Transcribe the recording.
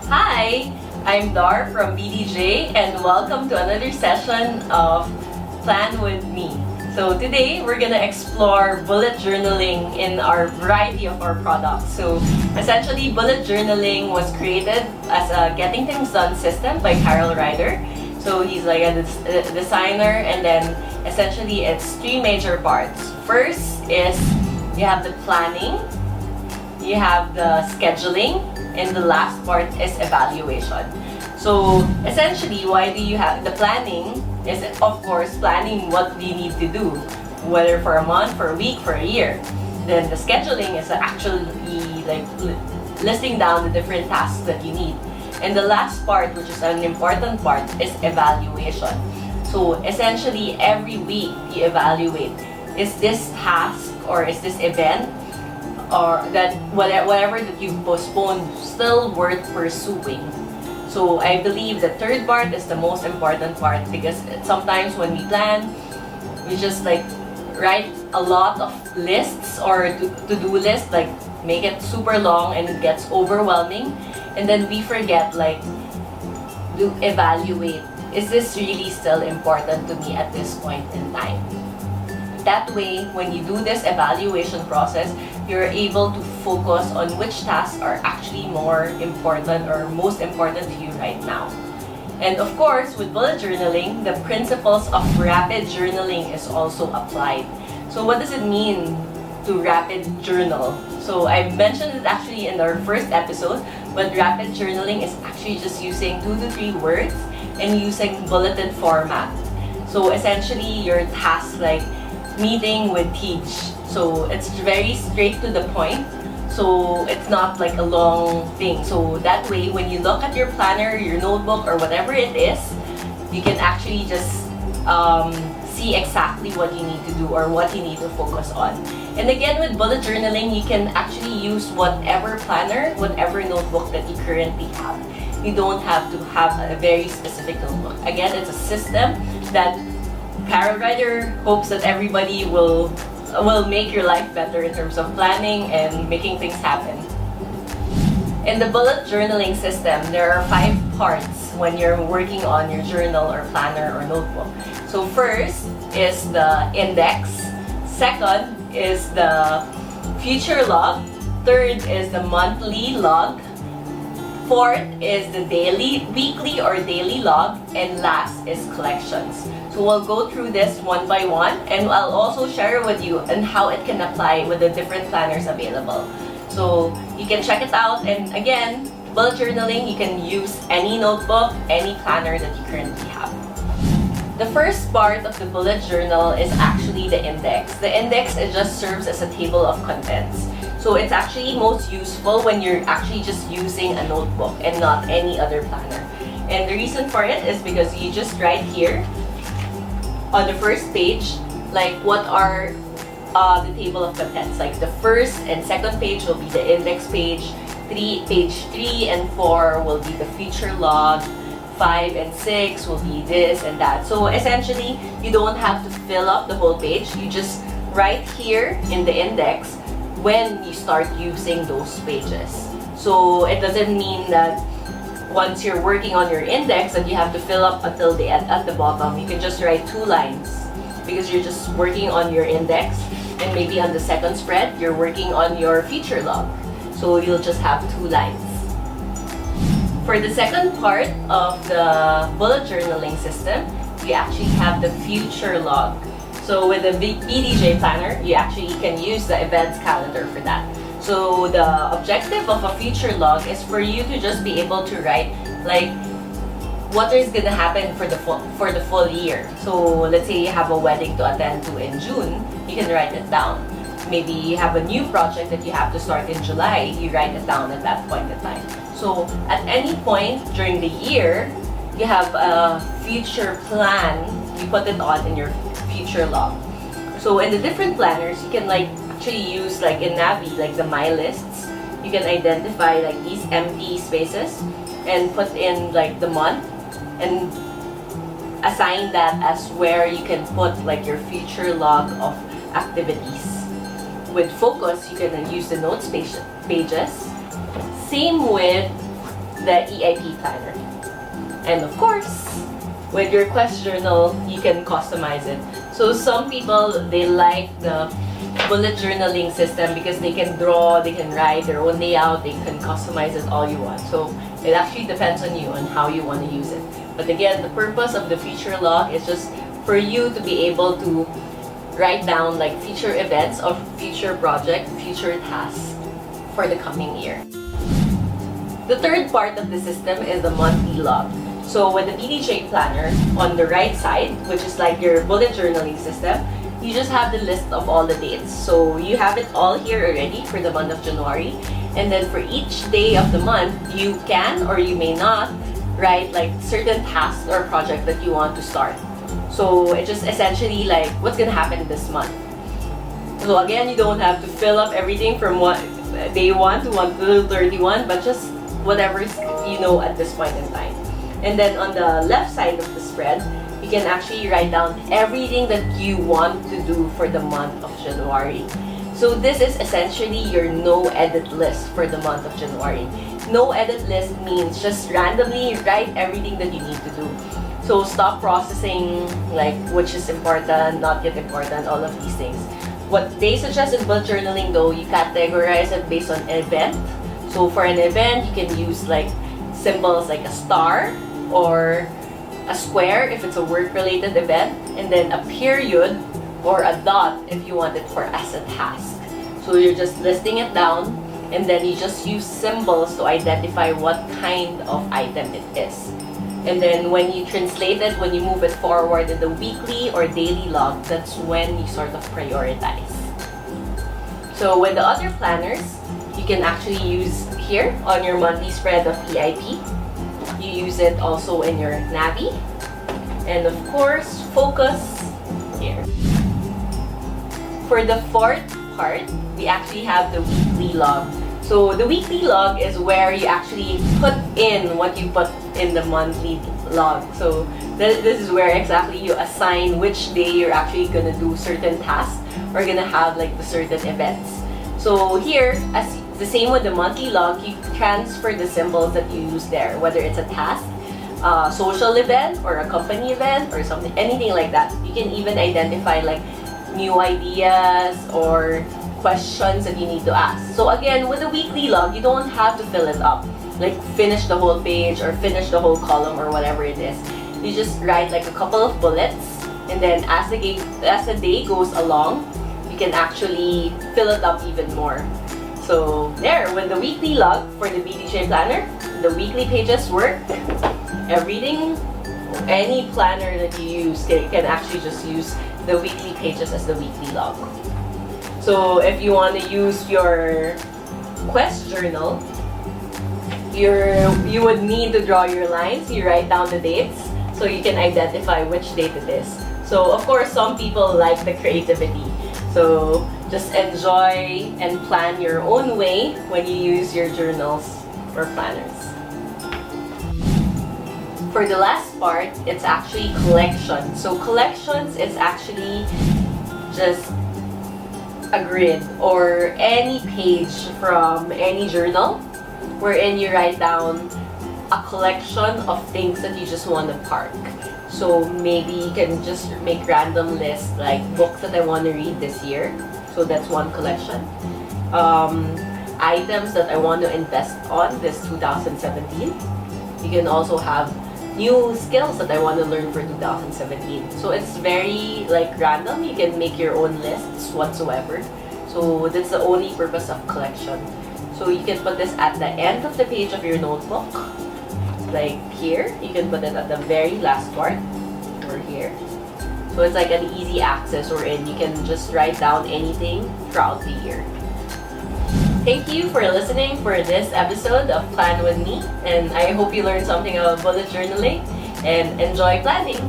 Hi, I'm Dar from BDJ and welcome to another session of Plan With Me. So today we're gonna explore bullet journaling in our variety of our products. So essentially bullet journaling was created as a getting things done system by Carol Ryder. So he's like a designer, and then essentially it's three major parts. First is you have the planning, you have the scheduling, and the last part is evaluation. So essentially, why do you have the planning? Is of course planning what you need to do, whether for a month, for a week, for a year. Then the scheduling is actually like listing down the different tasks that you need. And the last part, which is an important part, is evaluation. So essentially, every week you evaluate, is this task or is this event or that whatever that you've postponed still worth pursuing. So I believe the third part is the most important part, because sometimes when we plan, we just like write a lot of lists or to-do lists, like make it super long and it gets overwhelming, and then we forget like to evaluate, is this really still important to me at this point in time? That way, when you do this evaluation process, you're able to focus on which tasks are actually more important or most important to you right now. And of course, with bullet journaling, the principles of rapid journaling is also applied. So what does it mean to rapid journal? So I mentioned it actually in our first episode, but rapid journaling is actually just using 2 to 3 words and using bulleted format. So essentially, your tasks like meeting with teach. So it's very straight to the point. So it's not like a long thing. So that way, when you look at your planner, your notebook, or whatever it is, you can actually just see exactly what you need to do or what you need to focus on. And again, with bullet journaling, you can actually use whatever planner, whatever notebook that you currently have. You don't have to have a very specific notebook. Again, it's a system that Carol Ryder hopes that everybody will make your life better in terms of planning and making things happen. In the bullet journaling system, there are 5 parts when you're working on your journal or planner or notebook. So first is the index, second is the future log, third is the monthly log, fourth is the weekly or daily log, and last is collections. So we'll go through this one by one, and I'll also share with you on how it can apply with the different planners available. So you can check it out, and again, bullet journaling, you can use any notebook, any planner that you currently have. The first part of the bullet journal is actually the index. The index, it just serves as a table of contents. So it's actually most useful when you're actually just using a notebook and not any other planner. And the reason for it is because you just write here on the first page, like what are the table of contents. Like the first and second page will be the index page, page 3 and 4 will be the feature log, 5 and 6 will be this and that. So essentially, you don't have to fill up the whole page. You just write here in the index when you start using those pages. So it doesn't mean that once you're working on your index and you have to fill up until the end at the bottom. You can just write 2 lines because you're just working on your index, and maybe on the second spread you're working on your feature log. So you'll just have 2 lines. For the second part of the bullet journaling system, we actually have the future log. So with the BDJ planner, you actually can use the events calendar for that. So the objective of a future log is for you to just be able to write like what is gonna happen for the full year. So let's say you have a wedding to attend to in June, you can write it down. Maybe you have a new project that you have to start in July, you write it down at that point in time. So at any point during the year, you have a future plan, you put it on in your future log. So in the different planners, you can like actually use like in Navi, like the My Lists, you can identify like these empty spaces and put in like the month and assign that as where you can put like your future log of activities. With focus, you can use the notes pages. Same with the EIP planner. And of course, with your quest journal, you can customize it. So some people, they like the bullet journaling system because they can draw, they can write their own layout, they can customize it all you want. So it actually depends on you on how you want to use it. But again, the purpose of the future log is just for you to be able to write down like future events of future project, future tasks for the coming year. The third part of the system is the monthly log. So with the BDJ Planner, on the right side, which is like your bullet journaling system, you just have the list of all the dates. So you have it all here already for the month of January. And then for each day of the month, you can or you may not write like certain tasks or project that you want to start. So it's just essentially like what's gonna happen this month. So again, you don't have to fill up everything from day 1 to 31, but just whatever you know at this point in time. And then on the left side of the spread, you can actually write down everything that you want to do for the month of January. So this is essentially your no edit list for the month of January. No edit list means just randomly write everything that you need to do. So stop processing like which is important, not yet important, all of these things. What they suggest in bullet journaling though, you categorize it based on event. So for an event, you can use like symbols like a star or a square if it's a work-related event, and then a period or a dot if you want it for as a task. So you're just listing it down, and then you just use symbols to identify what kind of item it is. And then when you translate it, when you move it forward in the weekly or daily log, that's when you sort of prioritize. So with the other planners, you can actually use here on your monthly spread of EIP. You use it also in your Navi. And of course, focus here. For the fourth part, we actually have the weekly log. So the weekly log is where you actually put in what you put in the monthly log. So this is where exactly you assign which day you're actually gonna do certain tasks or gonna have like the certain events. So here, as the same with the monthly log, you transfer the symbols that you use there, whether it's a task, a social event, or a company event, or something, anything like that. You can even identify like new ideas or questions that you need to ask. So again, with the weekly log, you don't have to fill it up, like finish the whole page or finish the whole column or whatever it is. You just write like a couple of bullets, and then as the day goes along, you can actually fill it up even more. So there, with the weekly log for the BDJ Planner, the weekly pages work. Everything, any planner that you use can actually just use the weekly pages as the weekly log. So if you want to use your quest journal, you would need to draw your lines. You write down the dates so you can identify which date it is. So of course, some people like the creativity. So just enjoy and plan your own way when you use your journals or planners. For the last part, it's actually collections. So collections is actually just a grid or any page from any journal wherein you write down a collection of things that you just want to park. So maybe you can just make random lists like books that I want to read this year. So that's one collection. Items that I want to invest on this 2017. You can also have new skills that I want to learn for 2017. So it's very like random. You can make your own lists whatsoever. So that's the only purpose of collection. So you can put this at the end of the page of your notebook. Like here, you can put it at the very last part or here. So it's like an easy access wherein you can just write down anything throughout the year. Thank you for listening for this episode of Plan With Me, and I hope you learned something about bullet journaling and enjoy planning.